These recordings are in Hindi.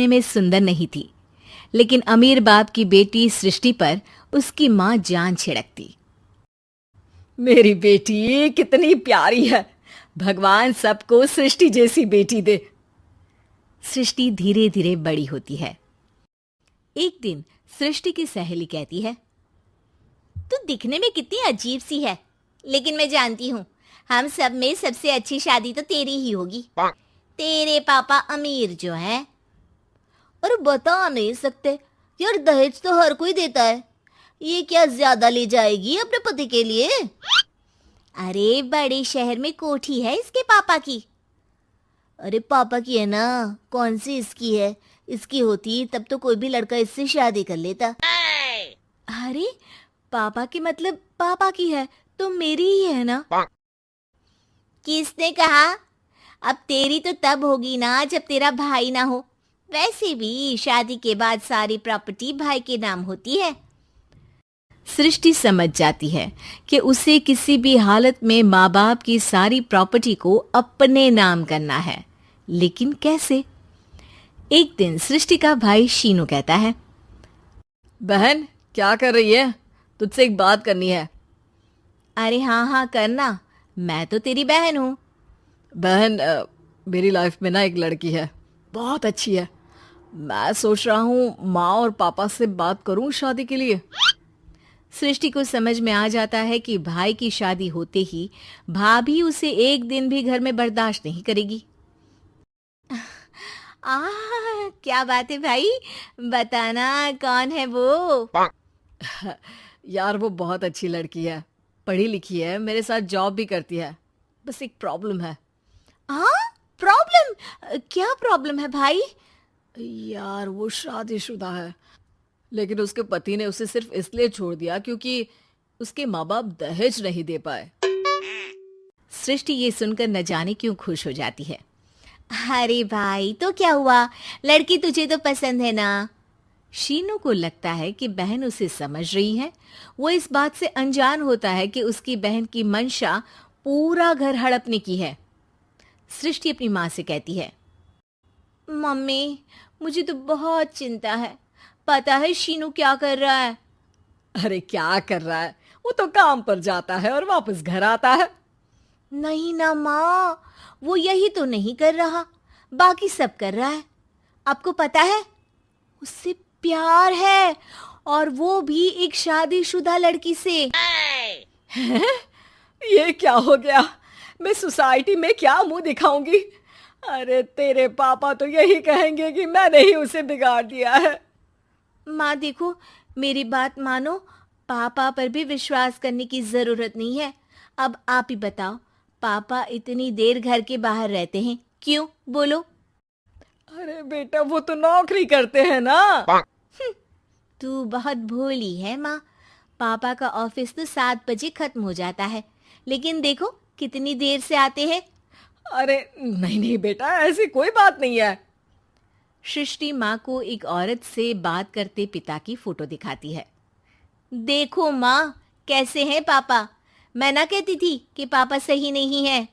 में सुंदर नहीं थी, लेकिन अमीर बाप की बेटी सृष्टि पर उसकी माँ जान छिड़कती। मेरी बेटी कितनी प्यारी है, भगवान सबको सृष्टि जैसी बेटी दे। सृष्टि धीरे धीरे बड़ी होती है। एक दिन सृष्टि की सहेली कहती है, तू दिखने में कितनी अजीब सी है, लेकिन मैं जानती हूँ हम सब में सबसे अच्छी शादी तो तेरी ही होगी। तेरे पापा अमीर जो है। और बता नहीं सकते यार, दहेज तो हर कोई देता है, ये क्या ज्यादा ले जाएगी अपने पति के लिए? अरे बड़े शहर में कोठी है इसके पापा की। अरे पापा की है ना, कौन सी इसकी है? इसकी होती तब तो कोई भी लड़का इससे शादी कर लेता। अरे पापा की मतलब पापा की है तो मेरी ही है ना? किसने कहा? अब तेरी तो तब होगी ना जब तेरा भाई ना हो। वैसे भी शादी के बाद सारी प्रॉपर्टी भाई के नाम होती है। सृष्टि समझ जाती है कि उसे किसी भी हालत में माँ बाप की सारी प्रॉपर्टी को अपने नाम करना है, लेकिन कैसे? एक दिन सृष्टि का भाई शीनू कहता है, बहन क्या कर रही है? तुझसे एक बात करनी है। अरे हाँ हाँ करना, मैं तो तेरी बहन हूँ। बहन मेरी लाइफ में ना एक लड़की है, बहुत अच्छी है। मैं सोच रहा हूँ माँ और पापा से बात करूँ शादी के लिए। सृष्टि को समझ में आ जाता है कि भाई की शादी होते ही भाभी उसे एक दिन भी घर में बर्दाश्त नहीं करेगी। क्या बात है भाई, बताना कौन है वो? यार वो बहुत अच्छी लड़की है, पढ़ी लिखी है, मेरे साथ जॉब भी करती है। बस एक प्रॉब्लम है। हाँ प्रॉब्लम? क्या प्रॉब्लम है भाई? यार वो शादीशुदा है, लेकिन उसके पति ने उसे सिर्फ इसलिए छोड़ दिया क्योंकि उसके माँ बाप दहेज नहीं दे पाए। सृष्टि ये सुनकर न जाने क्यों खुश हो जाती है। अरे भाई तो क्या हुआ, लड़की तुझे तो पसंद है ना? शीनू को लगता है कि बहन उसे समझ रही है। वो इस बात से अनजान होता है कि उसकी बहन की मंशा पूरा घर हड़पने की है। सृष्टि अपनी माँ से कहती है, मम्मी मुझे तो बहुत चिंता है। पता है शीनू क्या कर रहा है? अरे क्या कर रहा है? वो तो काम पर जाता है और वापस घर आता है। नहीं ना माँ, वो यही तो नहीं कर रहा, बाकी सब कर रहा है। आपको पता है उससे प्यार है, और वो भी एक शादीशुदा लड़की से। हैं? ये क्या हो गया? मैं सोसाइटी में क्या मुंह दिखाऊंगी? अरे तेरे पापा तो यही कहेंगे कि मैंने ही उसे बिगाड़ दिया है। माँ देखो, मेरी बात मानो, पापा पर भी विश्वास करने की जरूरत नहीं है। अब आप ही बताओ, पापा इतनी देर घर के बाहर रहते हैं क्यों? बोलो। अरे बेटा वो तो नौकरी करते हैं ना। तू बहुत भोली है माँ। पापा का ऑफिस तो 7 बजे खत्म हो जाता है, लेकिन देखो कितनी देर से आते हैं। अरे नहीं नहीं बेटा, ऐसी कोई बात नहीं है। सृष्टि माँ को एक औरत से बात करते पिता की फोटो दिखाती है। देखो माँ कैसे हैं पापा। मैं ना कहती थी कि पापा सही नहीं है।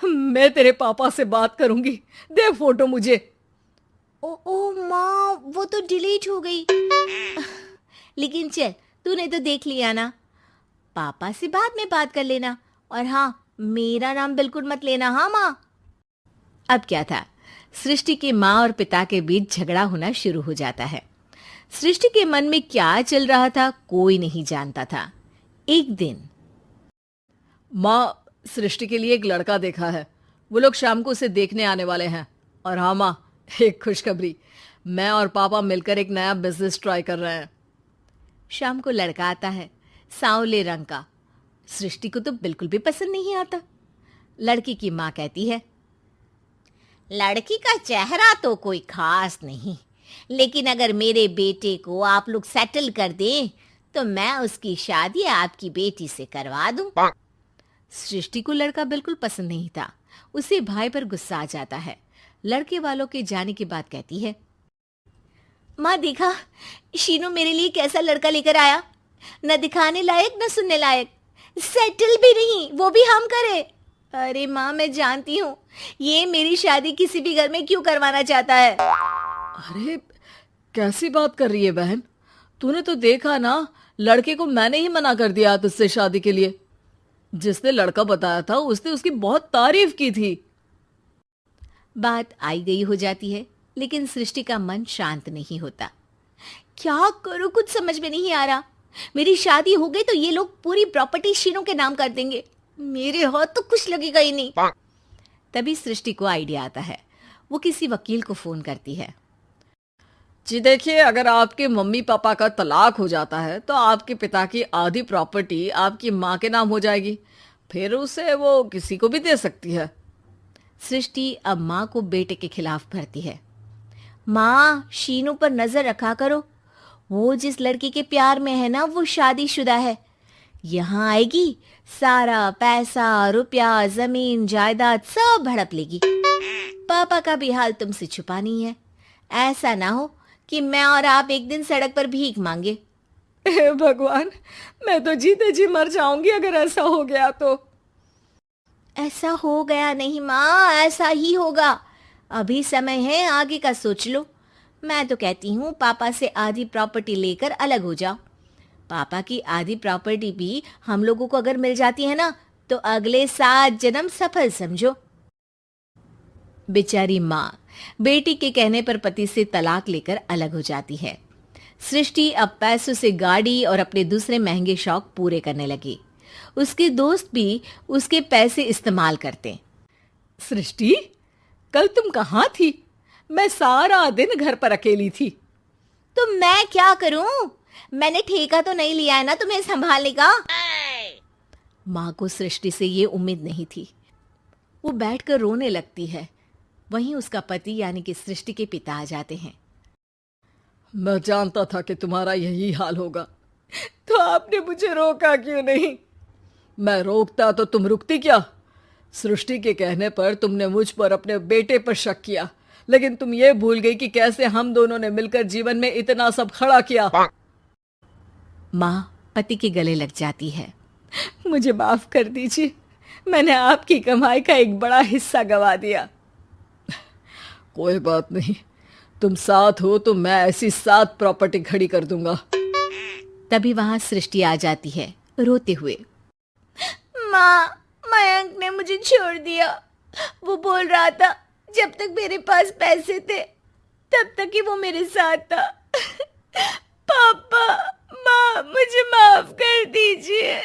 मैं तेरे पापा से बात करूंगी, दे फोटो मुझे। ओ माँ, वो तो डिलीट हो गई। लेकिन चल, तूने तो देख लिया ना। पापा से बाद में बात कर लेना, और हाँ मेरा नाम बिल्कुल मत लेना। हाँ माँ। अब क्या था, सृष्टि के माँ और पिता के बीच झगड़ा होना शुरू हो जाता है। सृष्टि के मन में क्या चल रहा था कोई नहीं जानता था। एक दिन, माँ सृष्टि के लिए एक लड़का देखा है, वो लोग शाम को उसे देखने आने वाले हैं। और हाँ माँ, एक खुशखबरी, मैं और पापा मिलकर एक नया बिजनेस ट्राई कर रहे हैं। शाम को लड़का आता है, सांवले रंग का। सृष्टि को तो बिल्कुल भी पसंद नहीं आता। लड़की की माँ कहती है, लड़की का चेहरा तो कोई खास नहीं, लेकिन अगर मेरे बेटे को आप लोग सेटल कर दें तो मैं उसकी शादी आपकी बेटी से करवा दूं। सृष्टि को लड़का बिल्कुल पसंद नहीं था। उसे भाई पर गुस्सा आ जाता है। लड़के वालों के जाने के बाद कहती है, माँ देखा शीनू मेरे लिए कैसा लड़का लेकर आया, न दिखाने लायक न सुनने लायक, सेटल भी नहीं, वो भी हम करे। अरे माँ, मैं जानती हूँ ये मेरी शादी किसी भी घर में क्यों करवाना चाहता है। अरे कैसी बात कर रही है बहन? तूने तो देखा ना, लड़के को मैंने ही मना कर दिया तुझसे शादी के लिए। जिसने लड़का बताया था उसने उसकी बहुत तारीफ की थी। बात आई गई हो जाती है, लेकिन सृष्टि का मन शांत नहीं होता। क्या करूँ, कुछ समझ में नहीं आ रहा। मेरी शादी हो गई तो ये लोग पूरी प्रॉपर्टी शीनू के नाम कर देंगे। मेरे हाथ तो कुछ लगेगा ही नहीं। तभी सृष्टि को आइडिया आता है। वो किसी वकील को फोन करती है। जी देखिए, अगर आपके मम्मी पापा का तलाक हो जाता है तो आपके पिता की आधी प्रॉपर्टी आपकी माँ के नाम हो जाएगी। फिर उसे वो किसी को भी दे सकती है। सृष्टि अब माँ को बेटे के खिलाफ भरती है। माँ, शीनू पर नजर रखा करो। वो जिस लड़की के प्यार में है ना, वो शादीशुदा है। यहाँ आएगी, सारा पैसा, रुपया, जमीन, जायदाद सब हड़प लेगी। पापा का भी हाल तुमसे छुपा नहीं है। ऐसा ना हो कि मैं और आप एक दिन सड़क पर भीख मांगे। हे भगवान, मैं तो जीते जी मर जाऊंगी अगर ऐसा हो गया तो। ऐसा हो गया नहीं माँ, ऐसा ही होगा। अभी समय है, आगे का सोच लो। मैं तो कहती हूँ पापा से आधी प्रॉपर्टी लेकर अलग हो जाओ। पापा की आधी प्रॉपर्टी भी हम लोगों को अगर मिल जाती है ना, तो अगले 7 जन्म सफल समझो। बेचारी माँ बेटी के कहने पर पति से तलाक लेकर अलग हो जाती है। सृष्टि अब पैसों से गाड़ी और अपने दूसरे महंगे शौक पूरे करने लगी। उसके दोस्त भी उसके पैसे इस्तेमाल करते। सृष्टि, कल तुम कहाँ थी? मैं सारा दिन घर पर अकेली थी। तो मैं क्या करूं? मैंने ठेका तो नहीं लिया है ना तुम्हें संभालने का। माँ को सृष्टि से ये उम्मीद नहीं थी। वो बैठकर रोने लगती है। वहीं उसका पति यानी कि सृष्टि के पिता आ जाते हैं। मैं जानता था कि तुम्हारा यही हाल होगा, तो आपने मुझे रोका क्यों नहीं? मैं रोकता तो तुम रुकती क्या? सृष्टि के कहने पर तुमने मुझ पर, अपने बेटे पर शक किया, लेकिन तुम ये भूल गई कि कैसे हम दोनों ने मिलकर जीवन में इतना सब खड़ा किया। माँ पति के गले लग जाती है। मुझे माफ कर दीजिए, मैंने आपकी कमाई का एक बड़ा हिस्सा गवा दिया। कोई बात नहीं, तुम साथ हो तो मैं ऐसी 7 प्रॉपर्टी खड़ी कर दूंगा। तभी वहां सृष्टि आ जाती है रोते हुए। माँ, मयंक ने मुझे छोड़ दिया। वो बोल रहा था जब तक मेरे पास पैसे थे तब तक ही वो मेरे साथ था। पापा, माँ, मुझे माफ कर दीजिए।